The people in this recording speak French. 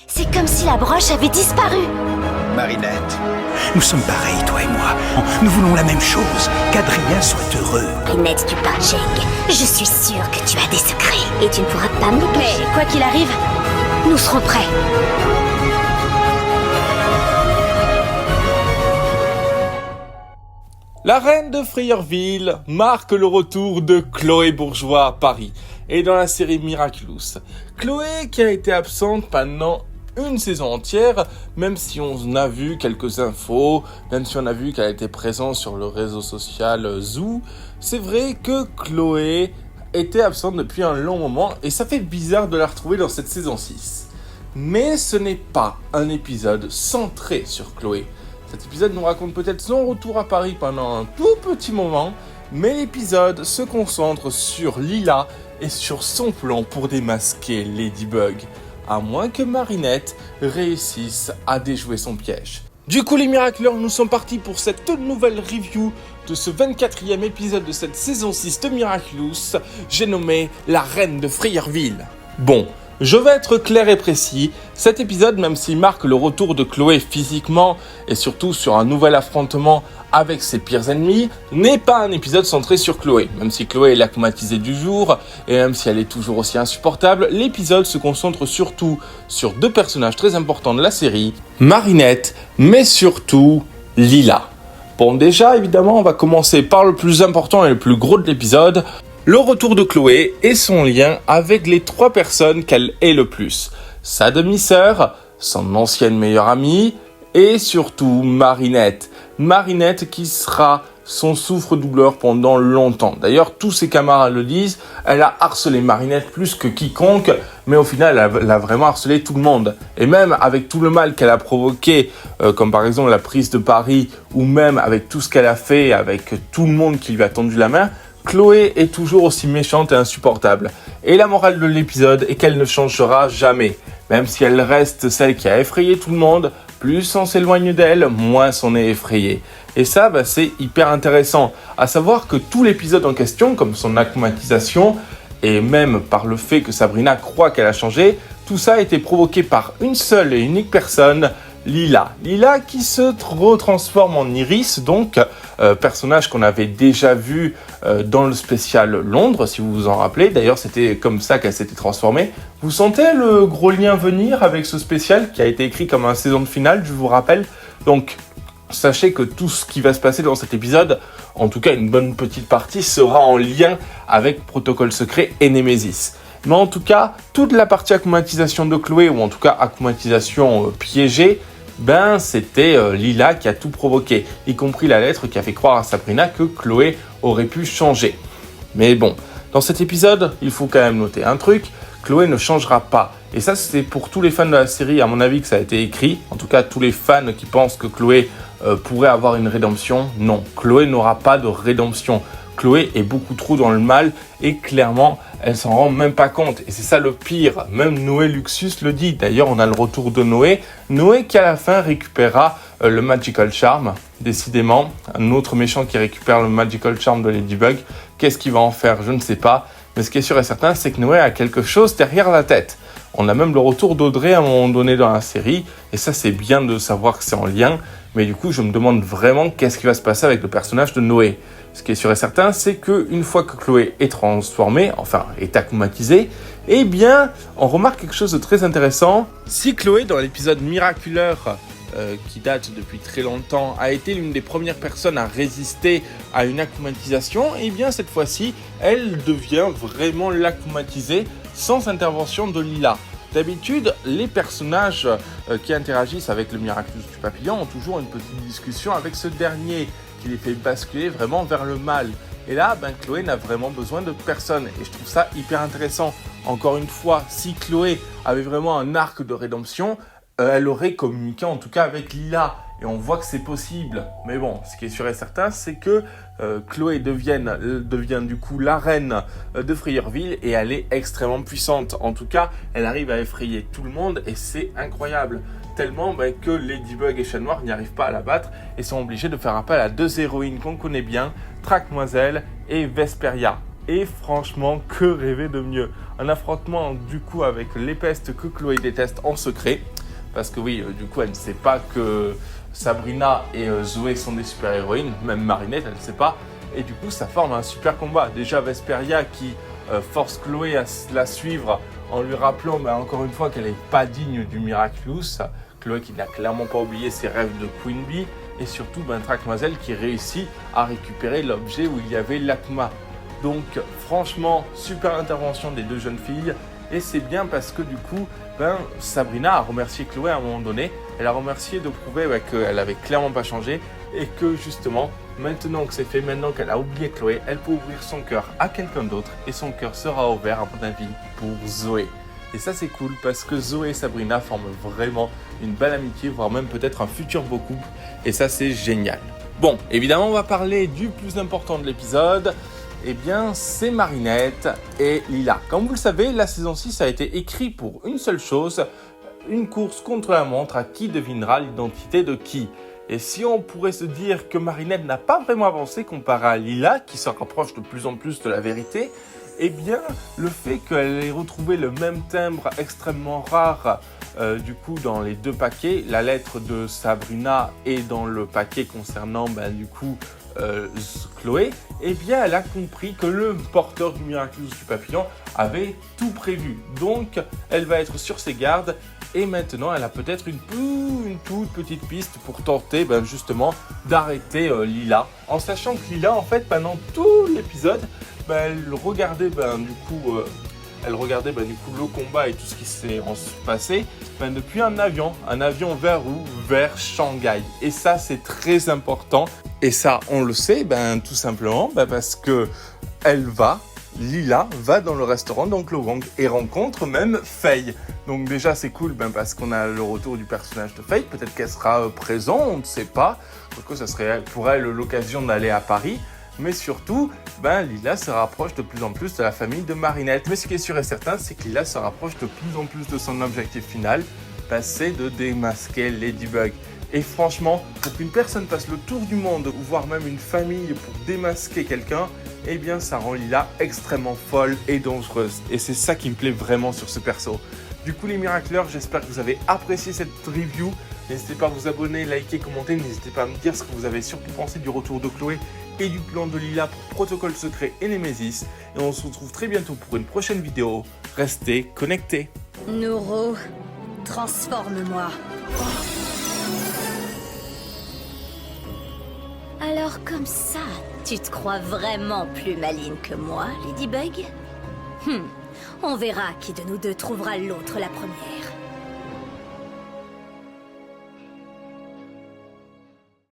C'est comme si la broche avait disparu. Marinette, nous sommes pareils, toi et moi. Nous voulons la même chose, qu'Adrien soit heureux. Marinette du Parcheng, je suis sûre que tu as des secrets et tu ne pourras pas me les cacher. Mais quoi qu'il arrive, nous serons prêts. La reine de Freyerville marque le retour de Chloé Bourgeois à Paris et dans la série Miraculous. Chloé qui a été absente pendant une saison entière, même si on a vu quelques infos, même si on a vu qu'elle était présente sur le réseau social Zoo, c'est vrai que Chloé était absente depuis un long moment et ça fait bizarre de la retrouver dans cette saison 6. Mais ce n'est pas un épisode centré sur Chloé. Cet épisode nous raconte peut-être son retour à Paris pendant un tout petit moment, mais l'épisode se concentre sur Lila et sur son plan pour démasquer Ladybug, à moins que Marinette réussisse à déjouer son piège. Du coup les Miraculeurs, nous sommes partis pour cette toute nouvelle review de ce 24e épisode de cette saison 6 de Miraculous, j'ai nommé La Reine de Freyerville. Bon, je vais être clair et précis, cet épisode, même s'il marque le retour de Chloé physiquement et surtout sur un nouvel affrontement avec ses pires ennemis, n'est pas un épisode centré sur Chloé. Même si Chloé est l'acclimatisée du jour et même si elle est toujours aussi insupportable, l'épisode se concentre surtout sur deux personnages très importants de la série, Marinette, mais surtout Lila. Bon, déjà, évidemment, on va commencer par le plus important et le plus gros de l'épisode, le retour de Chloé et son lien avec les trois personnes qu'elle est le plus. Sa demi-sœur, son ancienne meilleure amie et surtout Marinette. Marinette qui sera son souffre-douleur pendant longtemps. D'ailleurs, tous ses camarades le disent, elle a harcelé Marinette plus que quiconque, mais au final, elle a vraiment harcelé tout le monde. Et même avec tout le mal qu'elle a provoqué, comme par exemple la prise de Paris, ou même avec tout ce qu'elle a fait, avec tout le monde qui lui a tendu la main, Chloé est toujours aussi méchante et insupportable. Et la morale de l'épisode est qu'elle ne changera jamais. Même si elle reste celle qui a effrayé tout le monde, plus on s'éloigne d'elle, moins on est effrayé. Et ça, c'est hyper intéressant. À savoir que tout l'épisode en question, comme son acclimatisation, et même par le fait que Sabrina croit qu'elle a changé, tout ça a été provoqué par une seule et unique personne, Lila. Lila qui se retransforme en Iris, donc personnage qu'on avait déjà vu dans le spécial Londres, si vous vous en rappelez. D'ailleurs, c'était comme ça qu'elle s'était transformée. Vous sentez le gros lien venir avec ce spécial qui a été écrit comme un saison de finale, je vous rappelle. Donc, sachez que tout ce qui va se passer dans cet épisode, en tout cas une bonne petite partie, sera en lien avec Protocole Secret et Nemesis. Mais en tout cas, toute la partie acclimatisation de Chloé, ou en tout cas acclimatisation piégée, c'était Lila qui a tout provoqué, y compris la lettre qui a fait croire à Sabrina que Chloé aurait pu changer. Mais bon, dans cet épisode, il faut quand même noter un truc, Chloé ne changera pas. Et ça, c'est pour tous les fans de la série, à mon avis, que ça a été écrit. En tout cas, tous les fans qui pensent que Chloé pourrait avoir une rédemption. Non, Chloé n'aura pas de rédemption. Chloé est beaucoup trop dans le mal et clairement, elle s'en rend même pas compte. Et c'est ça le pire. Même Noé Luxus le dit. D'ailleurs, on a le retour de Noé. Noé qui à la fin récupérera le Magical Charm. Décidément, un autre méchant qui récupère le Magical Charm de Ladybug. Qu'est-ce qu'il va en faire? Je ne sais pas. Mais ce qui est sûr et certain, c'est que Noé a quelque chose derrière la tête. On a même le retour d'Audrey à un moment donné dans la série. Et ça, c'est bien de savoir que c'est en lien. Mais du coup, je me demande vraiment qu'est-ce qui va se passer avec le personnage de Noé. Ce qui est sûr et certain, c'est qu'une fois que Chloé est transformée, enfin est acclimatisée, eh bien, on remarque quelque chose de très intéressant. Si Chloé, dans l'épisode Miraculeur, qui date depuis très longtemps, a été l'une des premières personnes à résister à une acclimatisation, eh bien cette fois-ci, elle devient vraiment l'acclimatisée sans intervention de Lila. D'habitude, les personnages qui interagissent avec le Miraculous du Papillon ont toujours une petite discussion avec ce dernier, qui les fait basculer vraiment vers le mal. Et là, Chloé n'a vraiment besoin de personne. Et je trouve ça hyper intéressant. Encore une fois, si Chloé avait vraiment un arc de rédemption, elle aurait communiqué en tout cas avec Lila. Et on voit que c'est possible. Mais bon, ce qui est sûr et certain, c'est que Chloé devient du coup la reine de Freyerville et elle est extrêmement puissante. En tout cas, elle arrive à effrayer tout le monde et c'est incroyable. Tellement que Ladybug et Chat Noir n'y arrivent pas à la battre et sont obligés de faire appel à deux héroïnes qu'on connaît bien, Traquemoiselle et Vesperia. Et franchement, que rêver de mieux? un affrontement du coup avec les pestes que Chloé déteste en secret. Parce que oui, du coup, elle ne sait pas que Sabrina et Zoé sont des super-héroïnes, même Marinette, elle ne sait pas. Et du coup, ça forme un super combat. Déjà, Vesperia qui force Chloé à la suivre en lui rappelant encore une fois qu'elle n'est pas digne du Miraculous. Chloé qui n'a clairement pas oublié ses rêves de Queen Bee. Et surtout, Trackmazel qui réussit à récupérer l'objet où il y avait l'Akma. Donc, franchement, super intervention des deux jeunes filles. Et c'est bien parce que du coup, Sabrina a remercié Chloé à un moment donné. Elle a remercié de prouver qu'elle avait clairement pas changé et que justement, maintenant que c'est fait, maintenant qu'elle a oublié Chloé, elle peut ouvrir son cœur à quelqu'un d'autre et son cœur sera ouvert, à mon avis, pour Zoé. Et ça c'est cool parce que Zoé et Sabrina forment vraiment une belle amitié, voire même peut-être un futur beau couple. Et ça c'est génial. Bon, évidemment on va parler du plus important de l'épisode. Eh bien, c'est Marinette et Lila. Comme vous le savez, la saison 6 a été écrite pour une seule chose, une course contre la montre à qui devinera l'identité de qui. Et si on pourrait se dire que Marinette n'a pas vraiment avancé comparé à Lila, qui se rapproche de plus en plus de la vérité, eh bien, le fait qu'elle ait retrouvé le même timbre extrêmement rare, du coup, dans les deux paquets, la lettre de Sabrina et dans le paquet concernant, Chloé, eh bien elle a compris que le porteur du Miraculous du papillon avait tout prévu. Donc elle va être sur ses gardes et maintenant elle a peut-être une toute petite piste pour tenter justement d'arrêter Lila. En sachant que Lila en fait pendant tout l'épisode elle regardait elle regardait le combat et tout ce qui s'est passé depuis un avion vers où? Vers Shanghai. Et ça c'est très important. Et ça on le sait tout simplement parce que Lila va dans le restaurant d'Oncle Wong et rencontre même Faye. Donc déjà c'est cool parce qu'on a le retour du personnage de Faye. Peut-être qu'elle sera présente, on ne sait pas. Pourquoi ça serait pour elle l'occasion d'aller à Paris. Mais surtout, Lila se rapproche de plus en plus de la famille de Marinette. Mais ce qui est sûr et certain, c'est que Lila se rapproche de plus en plus de son objectif final, c'est de démasquer Ladybug. Et franchement, pour qu'une personne fasse le tour du monde, ou voire même une famille pour démasquer quelqu'un, eh bien ça rend Lila extrêmement folle et dangereuse. Et c'est ça qui me plaît vraiment sur ce perso. Du coup les Miracleurs, j'espère que vous avez apprécié cette review. N'hésitez pas à vous abonner, liker, commenter. N'hésitez pas à me dire ce que vous avez surtout pensé du retour de Chloé et du plan de Lila pour Protocole Secret et Nemesis. Et on se retrouve très bientôt pour une prochaine vidéo. Restez connectés. Noro, transforme-moi. Alors comme ça, tu te crois vraiment plus maligne que moi, Ladybug? On verra qui de nous deux trouvera l'autre la première.